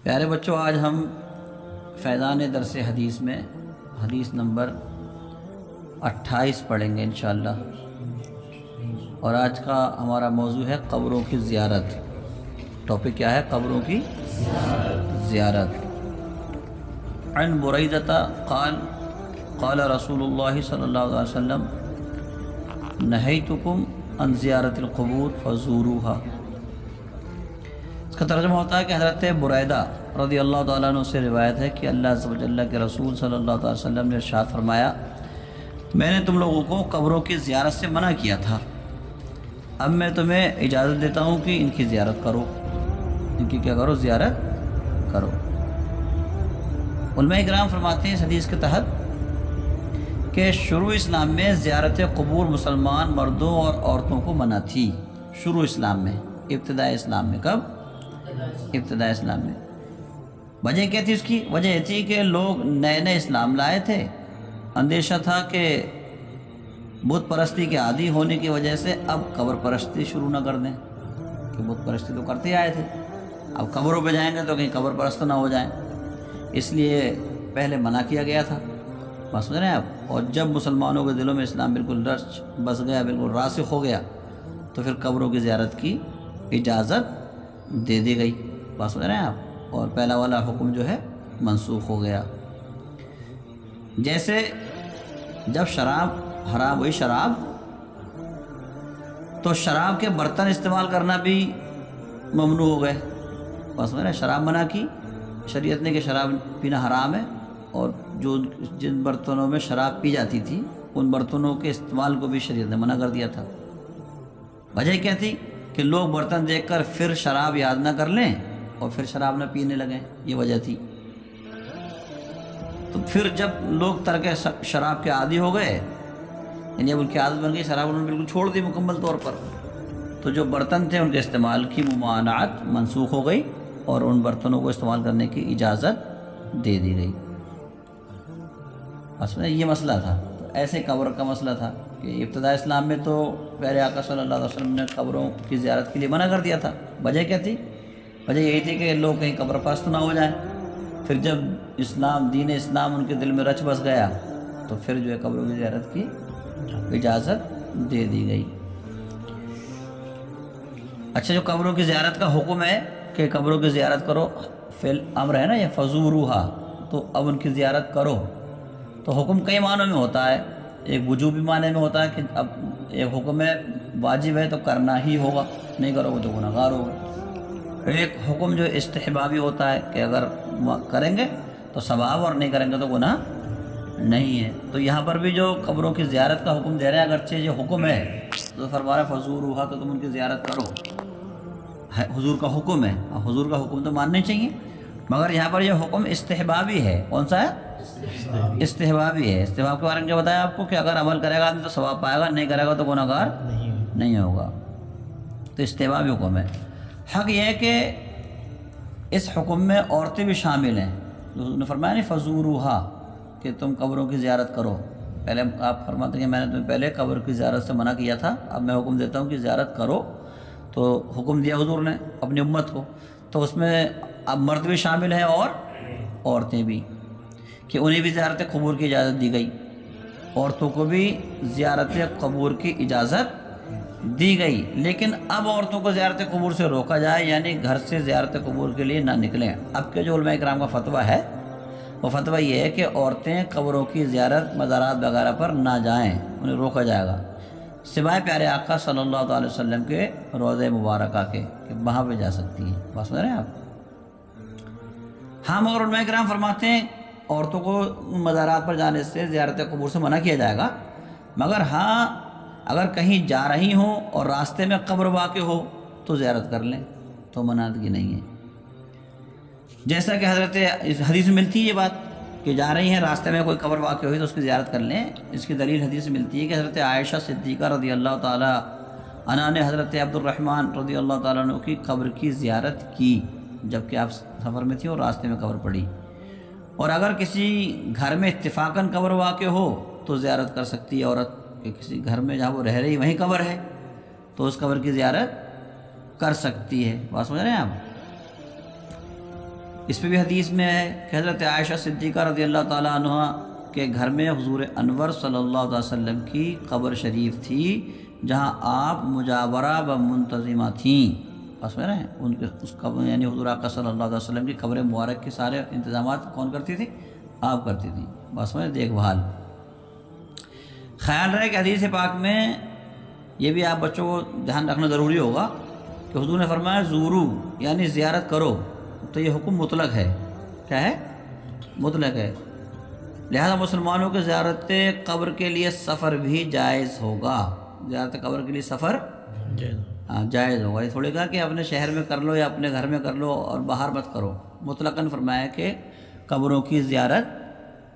پیارے بچوں، آج ہم فیضان درس حدیث میں حدیث نمبر 28 پڑھیں گے انشاءاللہ، اور آج کا ہمارا موضوع ہے قبروں کی زیارت۔ ٹاپک کیا ہے؟ قبروں کی زیارت۔ عن بریدہ قال قال رسول اللہ صلی اللہ علیہ وسلم نہیتکم عن زیارت القبور فزوروها۔ اس کا ترجمہ ہوتا ہے کہ حضرت بریدہ رضی اللہ تعالیٰ عنہ سے روایت ہے کہ اللہ عز و جل کے رسول صلی اللہ علیہ وسلم نے ارشاد فرمایا، میں نے تم لوگوں کو قبروں کی زیارت سے منع کیا تھا، اب میں تمہیں اجازت دیتا ہوں کہ ان کی زیارت کرو۔ ان کی کیا کرو؟ زیارت کرو۔ علماء کرام فرماتے ہیں اس حدیث کے تحت کہ شروع اسلام میں زیارت قبور مسلمان مردوں اور عورتوں کو منع تھی۔ شروع اسلام میں، ابتدائی اسلام میں۔ کب؟ ابتدائی اسلام میں۔ وجہ کیا تھی اس کی؟ وجہ یہ تھی کہ لوگ نئے نئے اسلام لائے تھے، اندیشہ تھا کہ بت پرستی کے عادی ہونے کی وجہ سے اب قبر پرستی شروع نہ کر دیں، کہ بت پرستی تو کرتے آئے تھے، اب قبروں پہ جائیں گے تو کہیں قبر پرست نہ ہو جائیں، اس لیے پہلے منع کیا گیا تھا۔ بات سمجھ رہے ہیں آپ؟ اور جب مسلمانوں کے دلوں میں اسلام بالکل رچ بس گیا، بالکل راسخ ہو گیا، تو پھر قبروں کی زیارت کی اجازت دے دی گئی۔ بات سمجھ رہے ہیں آپ؟ اور پہلا والا حکم جو ہے منسوخ ہو گیا۔ جیسے جب شراب حرام ہوئی شراب، تو شراب کے برتن استعمال کرنا بھی ممنوع ہو گئے۔ بس میں نے شراب منع کی شریعت نے کہ شراب پینا حرام ہے، اور جو جن برتنوں میں شراب پی جاتی تھی ان برتنوں کے استعمال کو بھی شریعت نے منع کر دیا تھا۔ وجہ کیا تھی؟ کہ لوگ برتن دیکھ کر پھر شراب یاد نہ کر لیں اور پھر شراب نہ پینے لگیں، یہ وجہ تھی۔ تو پھر جب لوگ ترک شراب کے عادی ہو گئے، یعنی اب ان کی عادت بن گئی، شراب انہوں نے بالکل چھوڑ دی مکمل طور پر، تو جو برتن تھے ان کے استعمال کی ممانعت منسوخ ہو گئی اور ان برتنوں کو استعمال کرنے کی اجازت دے دی گئی۔ اصل میں یہ مسئلہ تھا۔ تو ایسے قبر کا مسئلہ تھا کہ ابتداء اسلام میں تو پیارے آقا صلی اللہ علیہ وسلم نے قبروں کی زیارت کے لیے منع کر دیا تھا۔ وجہ کیا تھی؟ وجہ یہی تھی کہ لوگ کہیں قبر پرست نہ ہو جائیں۔ پھر جب اسلام، دین اسلام ان کے دل میں رچ بس گیا، تو پھر جو ہے قبروں کی زیارت کی اجازت دے دی گئی۔ اچھا، جو قبروں کی زیارت کا حکم ہے کہ قبروں کی زیارت کرو، فعل امر ہے نا یہ، فزوروہا، تو اب ان کی زیارت کرو، تو حکم کئی معنوں میں ہوتا ہے۔ ایک وجوبی معنی میں ہوتا ہے کہ اب ایک حکم ہے، واجب ہے تو کرنا ہی ہوگا، نہیں کرو گے تو گناہ گار ہوگا۔ ایک حکم جو استحبابی ہوتا ہے کہ اگر کریں گے تو ثواب اور نہیں کریں گے تو گناہ نہیں ہے۔ تو یہاں پر بھی جو قبروں کی زیارت کا حکم دے رہے ہیں، اگرچہ یہ حکم ہے تو فرما رہا ہے فزوروہا، تو تم ان کی زیارت کرو، حضور کا حکم ہے، حضور کا حکم تو ماننے چاہیے، مگر یہاں پر یہ حکم استحبابی ہے۔ کون سا ہے؟ استحبابی ہے۔ استحباب کے بارے میں کیا بتایا آپ کو؟ کہ اگر عمل کرے گا تو ثواب پائے گا، نہیں کرے گا تو گناہ گار نہیں ہوگا۔ تو استحبابی حکم ہے۔ حق یہ ہے کہ اس حکم میں عورتیں بھی شامل ہیں۔ نے فرمایا نہیں فزوروہا کہ تم قبروں کی زیارت کرو۔ پہلے آپ فرماتے ہیں کہ میں نے تمہیں پہلے قبر کی زیارت سے منع کیا تھا، اب میں حکم دیتا ہوں کہ زیارت کرو۔ تو حکم دیا حضور نے اپنی امت کو، تو اس میں اب مرد بھی شامل ہیں اور عورتیں بھی، کہ انہیں بھی زیارت قبور کی اجازت دی گئی۔ عورتوں کو بھی زیارت قبور کی اجازت دی گئی، لیکن اب عورتوں کو زیارت قبور سے روکا جائے، یعنی گھر سے زیارت قبور کے لیے نہ نکلیں۔ اب کے جو علماء کرام کا فتویٰ ہے، وہ فتویٰ یہ ہے کہ عورتیں قبروں کی زیارت مزارات وغیرہ پر نہ جائیں، انہیں روکا جائے گا، سوائے پیارے آقا صلی اللہ علیہ وسلم کے روضہ مبارکہ کے، کہ وہاں پہ جا سکتی ہیں۔ بات سمجھ رہے ہیں آپ؟ ہاں، مگر علماء کرام فرماتے ہیں عورتوں کو مزارات پر جانے سے، زیارت قبور سے منع کیا جائے گا، مگر ہاں اگر کہیں جا رہی ہوں اور راستے میں قبر واقع ہو تو زیارت کر لیں، تو منعدگی نہیں ہے۔ جیسا کہ حضرت حدیث میں ملتی ہے یہ بات کہ جا رہی ہیں، راستے میں کوئی قبر واقع ہوئی تو اس کی زیارت کر لیں۔ اس کی دلیل حدیث سے ملتی ہے کہ حضرت عائشہ صدیقہ رضی اللہ تعالیٰ عنہا نے حضرت عبد الرحمن رضی اللہ تعالیٰ عنہ کی قبر کی زیارت کی، جبکہ آپ سفر میں تھی اور راستے میں قبر پڑی۔ اور اگر کسی گھر میں اتفاقاً قبر واقع ہو تو زیارت کر سکتی ہے عورت، کہ کسی گھر میں جہاں وہ رہ رہی وہیں قبر ہے تو اس قبر کی زیارت کر سکتی ہے۔ بات سمجھ رہے ہیں آپ؟ اس پہ بھی حدیث میں ہے کہ حضرت عائشہ صدیقہ رضی اللہ تعالیٰ عنہ کے گھر میں حضور انور صلی اللہ علیہ وسلم کی قبر شریف تھی، جہاں آپ مجاورہ و منتظمہ تھیں۔ بس میں رہے ان کے اس قبر یعنی حضور آقا صلی اللہ علیہ وسلم کی قبر مبارک کے سارے انتظامات کون کرتی تھی؟ آپ کرتی تھیں، بس میں دیکھ بھال۔ خیال رہے کہ حدیث پاک میں یہ بھی آپ بچوں کو دھیان رکھنا ضروری ہوگا کہ حضور نے فرمایا زورو یعنی زیارت کرو، تو یہ حکم مطلق ہے۔ کیا ہے؟ مطلق ہے، لہذا مسلمانوں کے زیارت قبر کے لیے سفر بھی جائز ہوگا۔ زیارت قبر کے لیے سفر جائز ہوگا۔ یہ تھوڑی کہا کہ اپنے شہر میں کر لو یا اپنے گھر میں کر لو اور باہر مت کرو، مطلقاً فرمایا کہ قبروں کی زیارت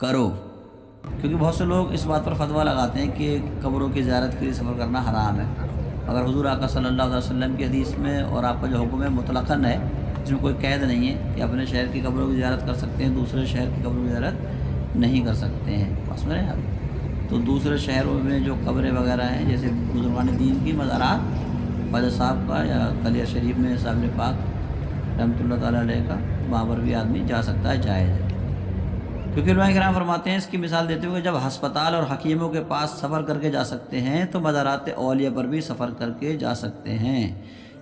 کرو، کیونکہ بہت سے لوگ اس بات پر فتویٰ لگاتے ہیں کہ قبروں کی زیارت کے لیے سفر کرنا حرام ہے، اگر حضور آقا صلی اللہ علیہ وسلم کی حدیث میں اور آپ کا جو حکم ہے مطلقاً ہے، اس میں کوئی قید نہیں ہے کہ اپنے شہر کی قبروں کی زیارت کر سکتے ہیں، دوسرے شہر کی قبروں کی زیارت نہیں کر سکتے ہیں۔ بس میں تو دوسرے شہروں میں جو قبریں وغیرہ ہیں جیسے بزرگان دین کی مزارات، خواجہ صاحب کا یا قلیہ شریف میں صاحب پاک رحمۃ اللہ تعالیٰ علیہ کا، وہاں پر بھی آدمی جا سکتا ہے، جائز ہے۔ کیونکہ علماء کرام فرماتے ہیں اس کی مثال دیتے ہوئے جب ہسپتال اور حکیموں کے پاس سفر کر کے جا سکتے ہیں تو مزارات اولیاء پر بھی سفر کر کے جا سکتے ہیں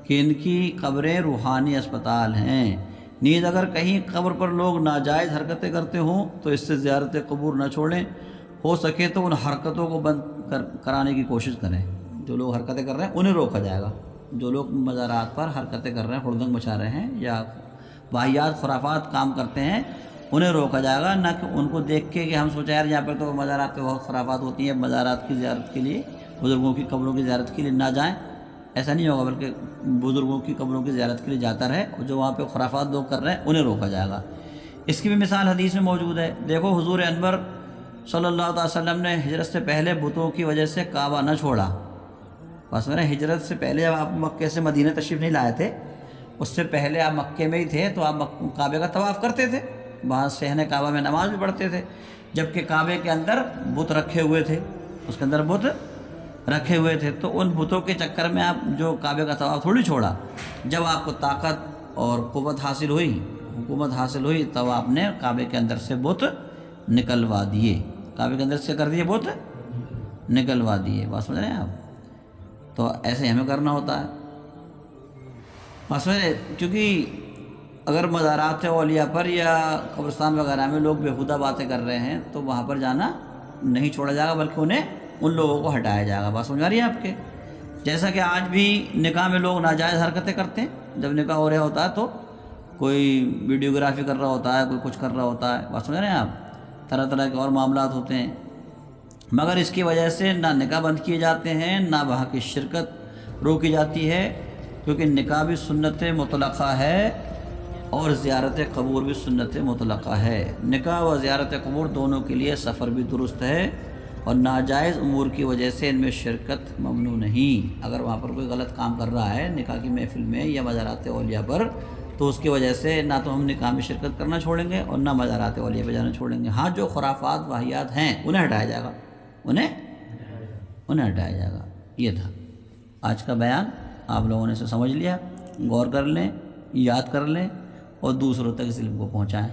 کہ ان کی قبریں روحانی اسپتال ہیں۔ نیز اگر کہیں قبر پر لوگ ناجائز حرکتیں کرتے ہوں تو اس سے زیارت قبور نہ چھوڑیں، ہو سکے تو ان حرکتوں کو بند کرانے کی کوشش کریں۔ جو لوگ حرکتیں کر رہے ہیں انہیں روکا جائے گا، جو لوگ مزارات پر حرکتیں کر رہے ہیں، ہڑدنگ مچا رہے ہیں یا واہیات خرافات کام کرتے ہیں، انہیں روکا جائے گا، نہ کہ ان کو دیکھ کے کہ ہم سوچا یار یہاں پر تو مزارات پہ بہت خرافات ہوتی ہیں، مزارات کی زیارت کے لیے، بزرگوں کی قبروں کی زیارت کے لیے نہ جائیں۔ ایسا نہیں ہوگا، بلکہ بزرگوں کی قبروں کی زیارت کے لیے جاتا رہے، اور جو وہاں پہ خرافات لوگ کر رہے ہیں انہیں روکا جائے گا۔ اس کی بھی مثال حدیث میں موجود ہے۔ دیکھو حضور انور صلی اللہ علیہ وسلم نے ہجرت سے پہلے بتوں کی وجہ سے کعبہ نہ چھوڑا۔ بس میں نے ہجرت سے پہلے جب آپ مکے سے مدینہ تشریف نہیں لائے تھے، اس سے پہلے آپ مکے میں ہی تھے تو آپ کعبے کا طواف کرتے تھے، وہاں صحن کعبہ میں نماز بھی پڑھتے تھے، جبکہ کعبے کے اندر بت رکھے ہوئے تھے، اس کے اندر بت رکھے ہوئے تھے، تو ان بتوں کے چکر میں آپ جو کعبے کا طواف تھوڑی چھوڑا۔ جب آپ کو طاقت اور قوت حاصل ہوئی، حکومت حاصل ہوئی، تب آپ نے کعبے کے اندر سے بت نکلوا دیے، کعبے کے اندر سے کر دیے بت نکلوا دیے۔ بات سمجھ رہے ہیں آپ؟ تو ایسے ہمیں کرنا ہوتا ہے، بات سمجھ رہے؟ کیونکہ اگر مزارات اولیاء پر یا قبرستان وغیرہ میں لوگ بےہودہ باتیں کر رہے ہیں تو وہاں پر جانا نہیں چھوڑا جائے گا، بلکہ انہیں ان لوگوں کو ہٹایا جائے گا۔ بات سمجھ آ رہی ہے آپ کے؟ جیسا کہ آج بھی نکاح میں لوگ ناجائز حرکتیں کرتے ہیں، جب نکاح ہو رہا ہوتا ہے تو کوئی ویڈیوگرافی کر رہا ہوتا ہے، کوئی کچھ کر رہا ہوتا ہے، بات سمجھ رہے ہیں آپ؟ طرح طرح کے اور معاملات ہوتے ہیں، مگر اس کی وجہ سے نہ نکاح بند کیے جاتے ہیں، نہ وہاں کی شرکت روکی جاتی ہے، کیونکہ نکاح بھی سنت مطلقہ ہے اور زیارت قبور بھی سنت مطلقہ ہے۔ نکاح و زیارت قبور دونوں کے لیے سفر بھی درست ہے، اور ناجائز امور کی وجہ سے ان میں شرکت ممنوع نہیں۔ اگر وہاں پر کوئی غلط کام کر رہا ہے نکاح کی محفل میں یا مزارات اولیاء پر، تو اس کی وجہ سے نہ تو ہم نکاح میں شرکت کرنا چھوڑیں گے اور نہ مزارات اولیاء پہ جانا چھوڑیں گے۔ ہاں، جو خرافات واہیات ہیں انہیں ہٹایا جائے گا، انہیں ہٹایا جائے گا۔ یہ تھا آج کا بیان، آپ لوگوں نے اسے سمجھ لیا، غور کر لیں، یاد کر لیں اور دوسروں تک اس علم کو پہنچائیں۔